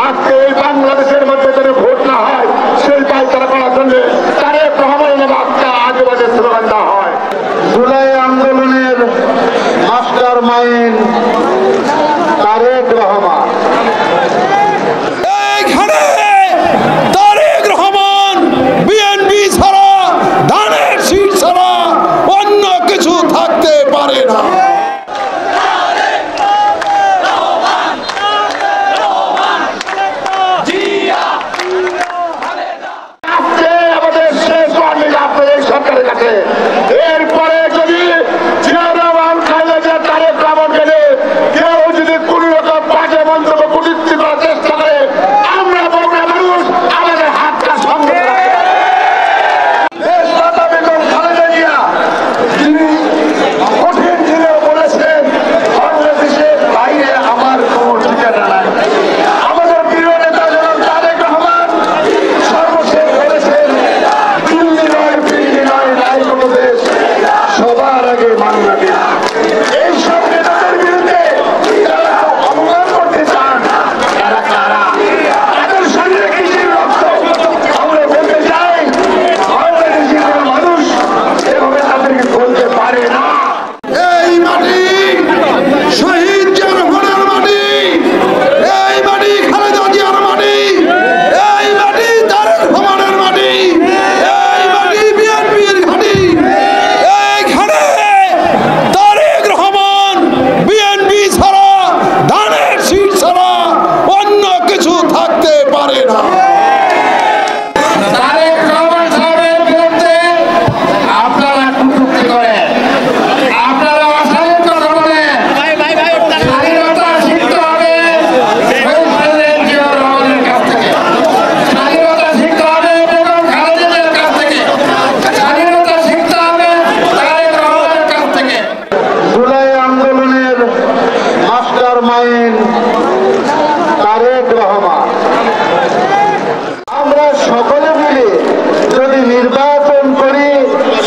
আজকে এই বাংলাদেশের মধ্যে যেন ভোট না হয় সেই পায়তারা করার জন্য তারেক রহমানের বাচ্চা আজে বাজে স্লোগান দেওয়া হয়। জুলাই আন্দোলনের মাস্টার মাইন্ড তারেক রহমান। এইখানে তারেক রহমান বিএনপি ছাড়া, ধানের শীষ ছাড়া অন্য কিছু থাকতে পারে না। আজকে আমাদের শেষ ওয়ার্নিং আপনাদের সরকারের কাছে। এরপরে যদি জিয়া রহমান খালেদা তারেক রহমান গেলে কেউ যদি কোন রকম বাজে মন্তব্য কুটুক্তি করার চেষ্টা করে আমরা বগুড়া মানুষ আমাদের হাতটা সঙ্গে কঠিন দিনে বলেছেন বাংলাদেশের বাইরে আমার কোন ঠিকানা নাই। আমাদের প্রিয় নেতা জনাব তারেক রহমান সর্বশেষ বলেছেন দিল্লি নয়, দিল্লি নয়, নাই কোনো দেশ, সবার আগে বাংলাদেশ। এই সব নেতাদের বিরুদ্ধে যারা অপমান করতে চান তারা কারা? তাদের শরীরে কিসের রক্ত? আমরা বলতে চাই বাংলাদেশি কোনো মানুষ এভাবে তাদেরকে বলতে পারে না। এই মাটি শহীদ জিয়া রহমানের মাটি, এই মাটি খালেদা জিয়ার মাটি, এই মাটি তারেক রহমানের মাটি, এই মাটি বিএনপির ঘাঁটি। এইখানে তারেক রহমান বিএনপি ছাড়া, ধানের শীষ ছাড়া অন্য কিছু থাকতে পারে না। তারেক রহমান সাহেবের বিরুদ্ধে আপনারা কটূক্তি করেন, আপনারা অশালীন কথা বলেন। স্বাধীনতা শিখতে হবে শহীদ প্রেসিডেন্ট জিয়া রহমানের কাছ থেকে, স্বাধীনতা শিখতে হবে বেগম খালেদা জিয়ার কাছ থেকে, স্বাধীনতা শিখতে হবে তারেক রহমানের কাছ থেকে। জুলাই আন্দোলনের মাস্টার মাইন্ড তারেক রহমান। আমরা সকলে মিলে যদি নির্বাচন করি,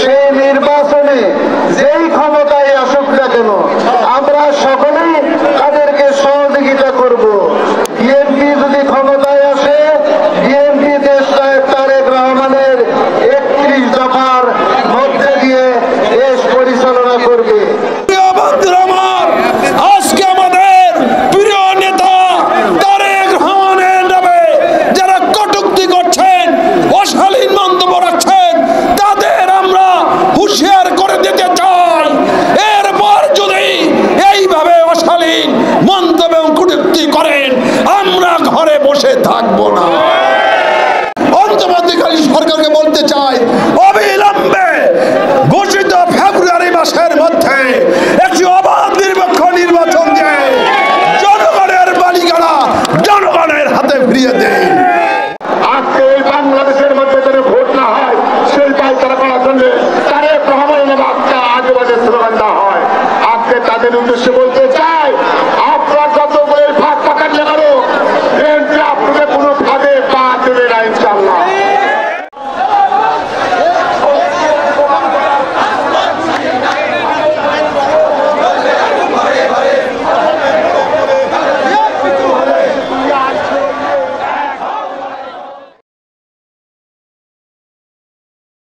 সেই নির্বাচনে যেই ক্ষমতায় আসুক না কেন আমরা সকলেই তাদেরকে সহযোগিতা করব। বিএনপি যদি ক্ষমতায় আসে, বিএনপি দেশনায়ক তারেক রহমানের 31 দফার মধ্যে দিয়ে দেশ পরিচালনা করবে। প্রিয় বন্ধুরা আমার, আজকে আমাদের প্রিয় নেতা তারেক রহমানের নামে যারা কটূক্তি করছেন, অশালীন মন্তব্য রাখছেন, তাদের আমরা হুঁশিয়ার করে দিতে চাই। এরপর যদি এইভাবে অশালীন মন্তব্য এবং কটূক্তি করেন, আমরা ঘরে বসে থাকবো না। অন্তর্বর্তীকালীন সরকারকে বলতে চাই, অবিলম্বে ঘোষিত ফেব্রুয়ারি মাসের মধ্যে একটি অবাধ নিরপেক্ষ নির্বাচন দিয়ে জনগণের মালিকানা জনগণের হাতে ফিরিয়ে দেয়। আজকে এই বাংলাদেশের মধ্যে যেন ভোট না হয় সেই পায়তারা করার জন্য তারেক রহমানের বাচ্চা আজে বাজে স্লোগান দেওয়া হয়। আজকে তাদের উদ্দেশ্যে বলতে চাই, আপনারা যত